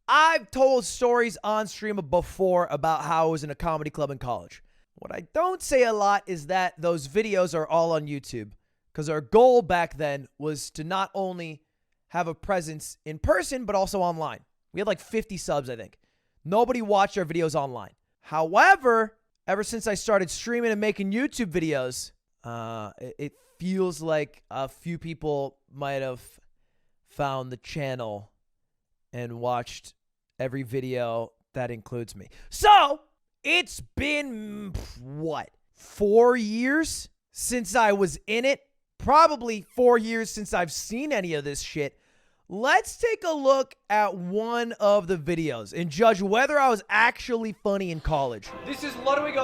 I've told stories on stream before about how I was in a comedy club in college. What I don't say a lot is that those videos are all on YouTube, because our goal back then was to not only have a presence in person, but also online. We had like 50 subs, I think. Nobody watched our videos online. However, ever since I started streaming and making YouTube videos, it feels like a few people might have found the channel and watched every video that includes me. So, it's been, what, 4 years since I was in it? Probably 4 years since I've seen any of this shit. Let's take a look at one of the videos and judge whether I was actually funny in college. This is Ludwig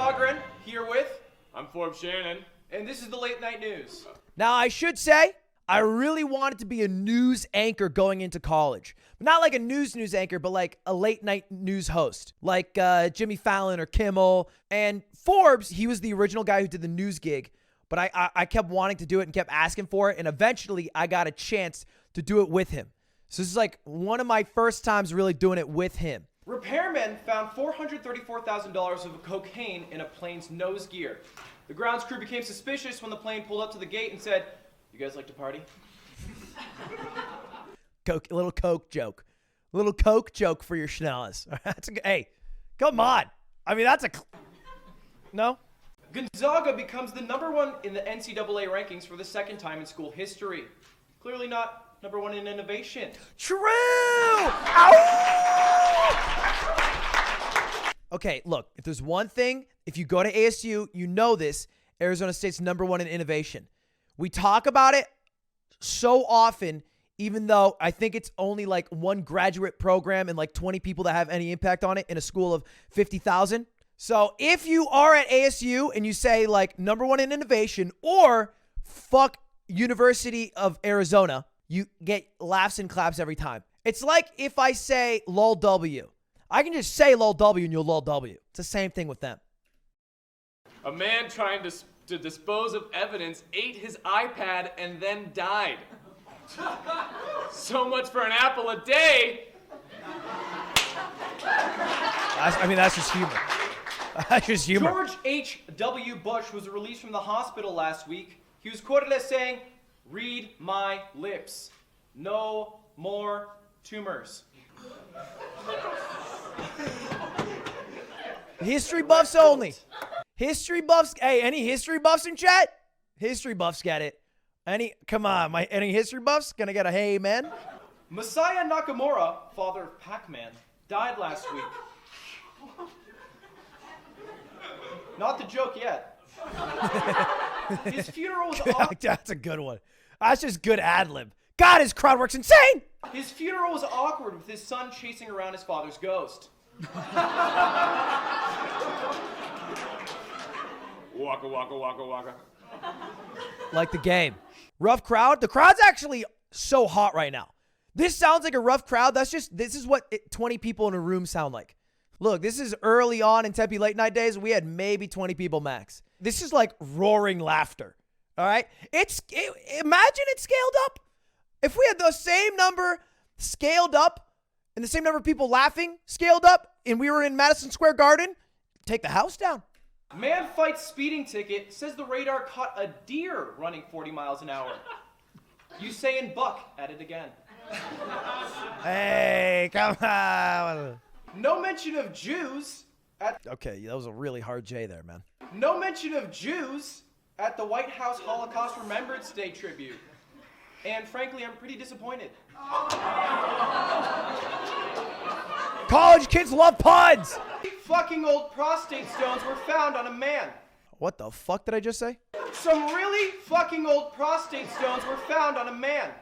here with... I'm Forbes Shannon. And this is the Late Night News. Now, I should say, I really wanted to be a news anchor going into college. Not like a news anchor, but like a late night news host. Like Jimmy Fallon or Kimmel. And Forbes, he was the original guy who did the news gig. But I kept wanting to do it and kept asking for it. And eventually, I got a chance to do it with him. So this is like one of my first times really doing it with him. Repairmen found $434,000 of cocaine in a plane's nose gear. The grounds crew became suspicious when the plane pulled up to the gate and said, "You guys like to party?" Coke, a little Coke joke. A little Coke joke for your schnoz. Hey, come on. I mean, that's a... No? Gonzaga becomes the #1 in the NCAA rankings for the second time in school history. Clearly not #1 in innovation. True! Okay, look, if there's one thing, if you go to ASU, you know this, Arizona State's #1 in innovation. We talk about it so often, even though I think it's only like one graduate program and like 20 people that have any impact on it in a school of 50,000. So if you are at ASU and you say like #1 in innovation or fuck University of Arizona, you get laughs and claps every time. It's like if I say lol W. I can just say lol W and you'll lol W. It's the same thing with them. A man trying to dispose of evidence ate his iPad and then died. So much for an apple a day. I mean, that's just humor. That's just humor. George H.W. Bush was released from the hospital last week. He was quoted as saying, "Read my lips. No more tumors." History buffs only. History buffs. Hey, any history buffs in chat? History buffs get it. Come on, any history buffs? Gonna get a hey, man? Masaya Nakamura, father of Pac-Man, died last week. Not the joke yet. His funeral was awkward. That's a good one. That's just good ad-lib. God, his crowd work's insane! His funeral was awkward with his son chasing around his father's ghost. Waka, waka, waka, waka. Like the game. Rough crowd. The crowd's actually so hot right now. This sounds like a rough crowd. This is what 20 people in a room sound like. Look, this is early on in Tempe late night days. We had maybe 20 people max. This is like roaring laughter. All right? Imagine it scaled up. If we had the same number scaled up and the same number of people laughing scaled up and we were in Madison Square Garden, take the house down. Man fights speeding ticket, says the radar caught a deer running 40 miles an hour. Usain Buck at it again. Hey, come on. No mention of Jews at... Okay, that was a really hard J there, man. No mention of Jews at the White House Holocaust Remembrance Day tribute. And frankly, I'm pretty disappointed. College kids love puns! Fucking old prostate stones were found on a man. What the fuck did I just say? Some really fucking old prostate stones were found on a man.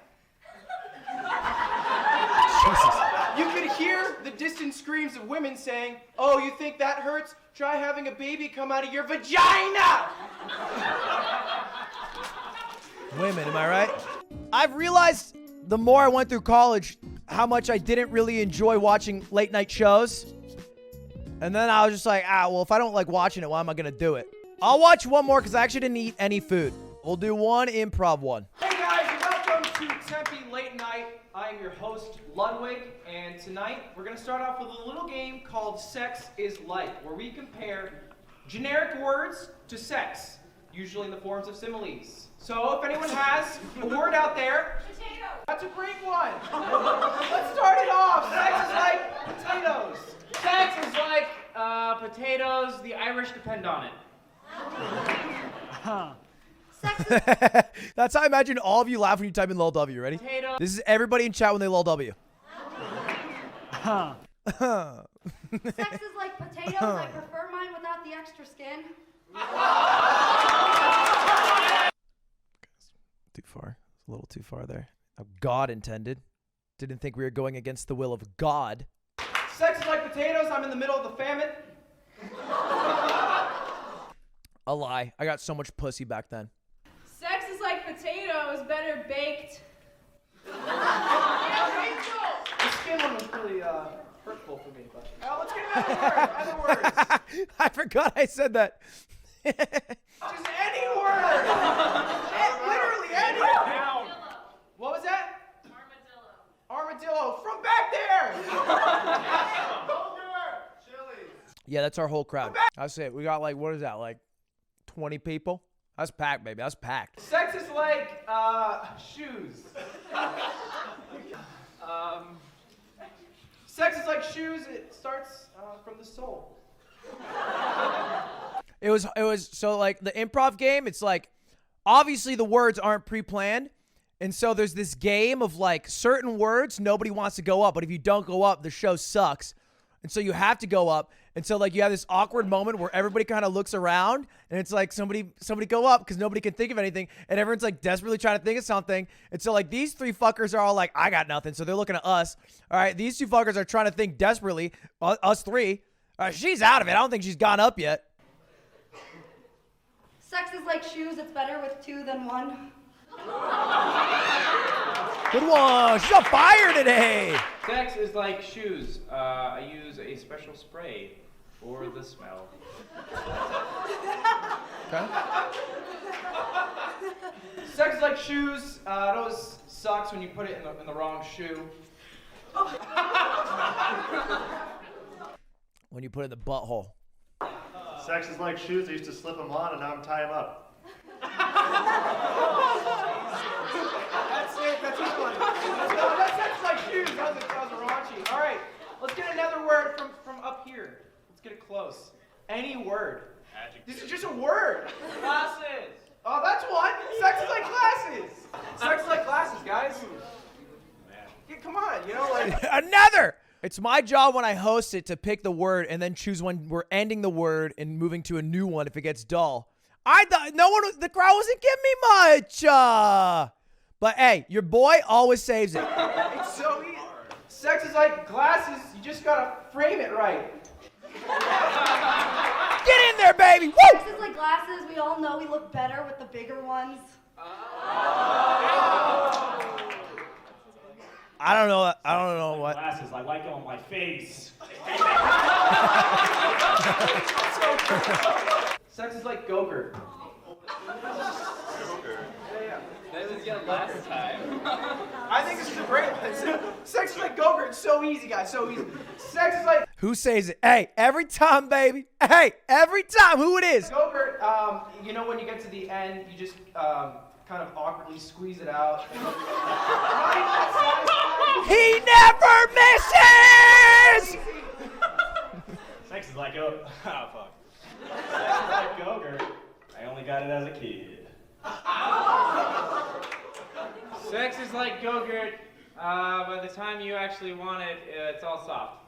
Jesus. You could hear the distant screams of women saying, "Oh, you think that hurts? Try having a baby come out of your vagina!" Women, am I right? I've realized the more I went through college how much I didn't really enjoy watching late night shows. And then I was just like, well, if I don't like watching it, why am I going to do it? I'll watch one more because I actually didn't eat any food. We'll do one improv one. Hey guys, welcome to Tempe Late Night. I am your host, Ludwig, and tonight we're going to start off with a little game called Sex is Like, where we compare generic words to sex, usually in the forms of similes. So if anyone has a word out there, Potato. that's a great one. Let's start it off. Sex is like potatoes. Sex is like potatoes. The Irish depend on it. Sex is That's how I imagine all of you laugh when you type in lol W. Ready? Potato. This is everybody in chat when they lol W. sex is like potatoes. I prefer mine without the extra skin. Too far. It's a little too far there. How God intended. Didn't think we were going against the will of God. Sex is like potatoes. I'm in the middle of the famine. A lie. I got so much pussy back then. Sex is like potatoes, better baked. The skin one was really hurtful for me. But let's get another word. Other words. I forgot I said that. Just any word. Literally any. What was that? Armadillo. From back there. Yeah, that's our whole crowd. That's it. We got like, what is that, like 20 people? That's packed, baby. That's packed. Sex is like shoes. Sex is like shoes. It starts from the soul. It was so like the improv game, it's like obviously the words aren't pre-planned. And so there's this game of like certain words nobody wants to go up, but if you don't go up, the show sucks. And so you have to go up. And so like you have this awkward moment where everybody kind of looks around and it's like somebody go up because nobody can think of anything. And everyone's like desperately trying to think of something. And so like these three fuckers are all like, I got nothing. So they're looking at us. All right. These two fuckers are trying to think desperately. Us three. She's out of it. I don't think she's gone up yet. Sex is like shoes. It's better with two than one. Good one. She's on fire today. Sex is like shoes. I use a special spray for the smell. Okay. Sex is like shoes. It always sucks when you put it in the wrong shoe. When you put it in the butthole. Sex is like shoes. I used to slip them on and now I'm tying them up. That's it. That's a good one. That's sex is like shoes. That was a raunchy. All right. Let's get another word from up here. Let's get it close. Any word. This is just a word. Glasses. Oh, that's one. Sex is like glasses. Sex is like glasses, guys. Yeah, come on, you know, like. Another. It's my job when I host it to pick the word and then choose when we're ending the word and moving to a new one if it gets dull. I thought the crowd wasn't giving me much. But hey, your boy always saves it. It's so easy. Sex is like glasses. You just gotta frame it right. Get in there, baby. Woo! Sex is like glasses. We all know we look better with the bigger ones. I don't know what. Glasses, I like it on my face. Sex is like Gogurt. That was good last time. I think this is a great one. Sex is like Gogurt. It's so easy, guys. So easy. Sex is like Who says it? Hey, every time, baby. Hey, every time. Who it is? Gogurt. You know when you get to the end, you just kind of awkwardly squeeze it out. He never misses. Sex is like fuck. Sex is like Gogurt. I only got it as a kid. Sex is like Go-Gurt. By the time you actually want it, it's all soft.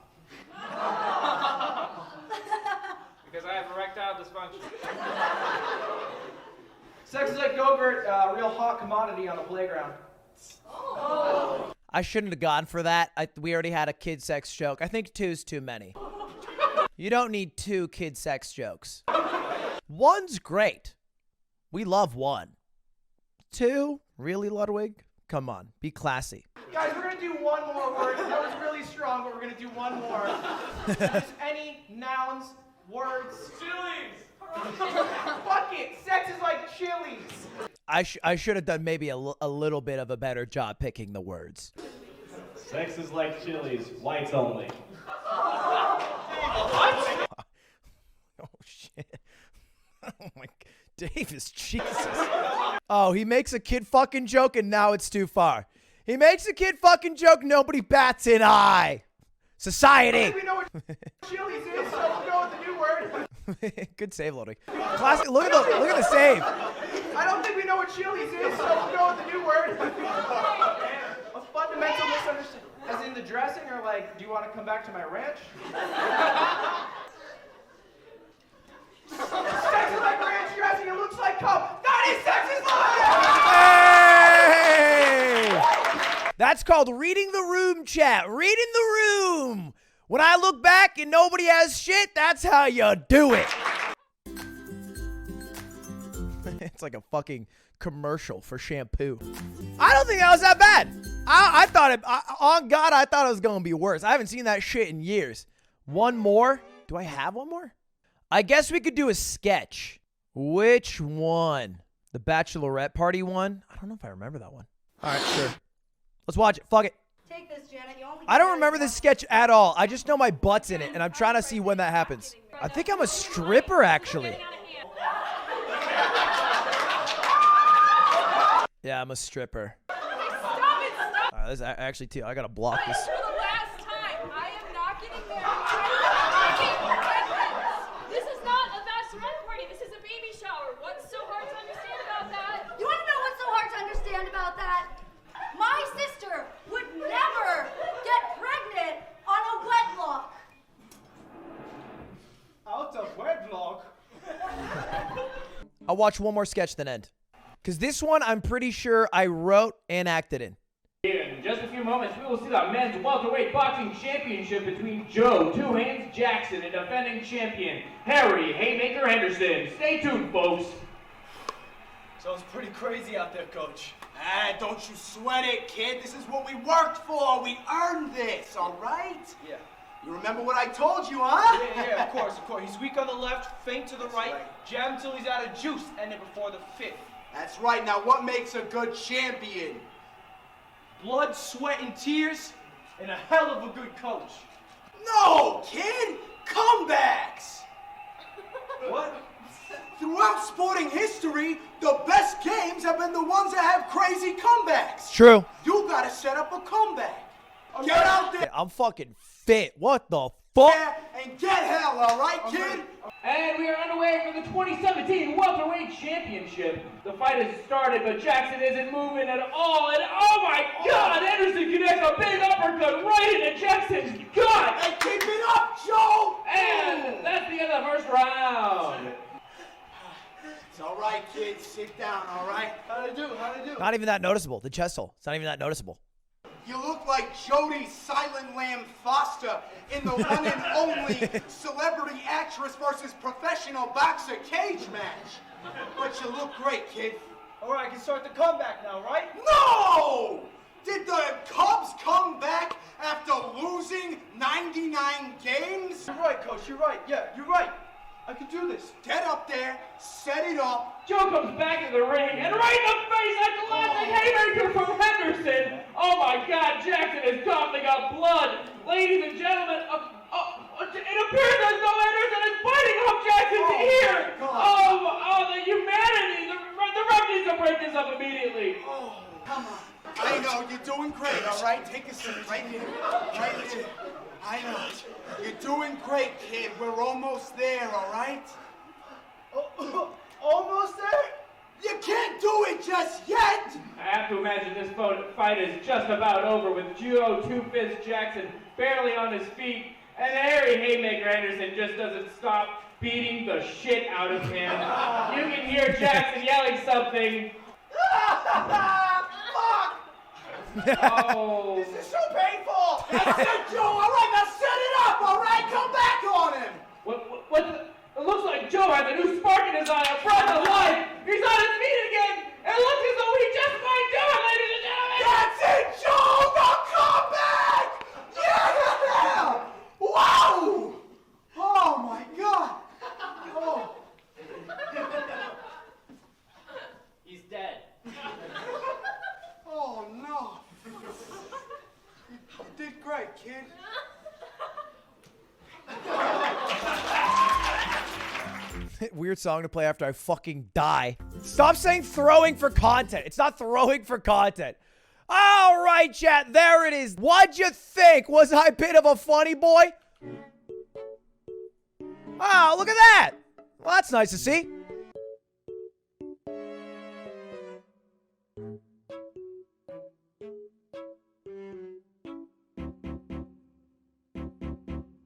Because I have erectile dysfunction. Sex is like Gogurt, real hot commodity on the playground. I shouldn't have gone for that. We already had a kid sex joke. I think two's too many. You don't need two kid sex jokes. One's great. We love one. Two? Really, Ludwig? Come on, be classy. Guys, we're gonna do one more word. That was really strong, but we're gonna do one more. Just any nouns, words. Chilies! Fuck it! Sex is like chilies! I should have done maybe a little bit of a better job picking the words. Sex is like Chili's, whites only. Oh shit. Oh my Davis, Jesus. Oh, he makes a kid fucking joke and now it's too far. He makes a kid fucking joke, nobody bats an eye. Society. We know what Chili's is, so we'll go with the new word. Good save, Ludwig. Classic. Look at the save. I don't think we know what Chili's is, so we'll go with the new word. A fundamental misunderstanding. As in the dressing, or like, do you want to come back to my ranch? Sex is like ranch dressing, it looks like cum. That is sex is life! Hey! That's called reading the room, chat. Reading the room. When I look back and nobody has shit, that's how you do it. It's like a fucking commercial for shampoo. I don't think that was that bad. I thought it, on God, I thought it was going to be worse. I haven't seen that shit in years. One more? Do I have one more? I guess we could do a sketch. Which one? The bachelorette party one? I don't know if I remember that one. All right, sure. Let's watch it. Fuck it. Take this, Janet. You only I don't remember this sketch at all. I just know my butt's in it, and I'm trying to see when that happens. I think I'm a stripper, actually. Yeah, I'm a stripper. This actually, too, I gotta block this. For the last time, I am not getting married. This is not a bachelorette party. This is a baby shower. What's so hard to understand about that? You want to know what's so hard to understand about that? My sister would never get pregnant on a wedlock. Out of wedlock? I'll watch one more sketch then end. Because this one, I'm pretty sure I wrote and acted in. In just a few moments, we will see the men's welterweight boxing championship between Joe Two Hands Jackson and defending champion Harry Haymaker Henderson. Stay tuned, folks. Sounds pretty crazy out there, Coach. Ah, don't you sweat it, kid. This is what we worked for. We earned this, all right? Yeah. You remember what I told you, huh? Yeah, of course. He's weak on the left, faint to the right, jab until he's out of juice, and then before the fifth. That's right. Now, what makes a good champion? Blood, sweat, and tears, and a hell of a good coach. No, kid! Comebacks! What? Throughout sporting history, the best games have been the ones that have crazy comebacks. True. You gotta set up a comeback. Get out there I'm fucking fit. What the fuck? and get hell, all right, kid? And we are underway for the 2017 welterweight championship. The fight has started, but Jackson isn't moving at all. And oh my God, Henderson connects a big uppercut right into Jackson's gut. Hey, keep it up, Joe! And that's the end of the first round. It's all right, kids. Sit down, all right? How'd I do? Not even that noticeable. The chest hole. It's not even that noticeable. You look like Jodie Silent Lamb Foster in the one and only celebrity actress versus professional boxer cage match. But you look great, kid. All right, I can start the comeback now, right? No! Did the Cubs come back after losing 99 games? You're right, Coach. You're right. Yeah, you're right. I can do this. Get up there, set it up. Joe comes back in the ring, and right in the face, a classic haymaker from Henderson. Oh my God, Jackson is coughing up blood. Ladies and gentlemen, it appears as though Henderson is biting off Jackson's ear. Oh, the humanity. The ref needs to break this up immediately. Oh, come on. I know, you're doing great, all right? Take a seat right here. Right here. I know. You're doing great, kid. We're almost there, all right? Almost there? You can't do it just yet! I have to imagine this fight is just about over with Joe Two-Fist Jackson barely on his feet, and Harry Haymaker Henderson just doesn't stop beating the shit out of him. You can hear Jackson yelling something. Fuck! Oh. This is so painful! That's it, Joe! All right, now set it up, all right? Come back on him! It looks like Joe has a new spark in his eye, a breath of life. He's on his feet again. It looks as though he just might do it, ladies and gentlemen. That's it, Joe! The comeback! Yeah! Wow! Oh, my God! Oh. He's dead. Oh, no. Weird song to play after I fucking die. Stop saying throwing for content. It's not throwing for content. All right, chat. There it is. What'd you think? Was I a bit of a funny boy? Oh, look at that. Well, that's nice to see.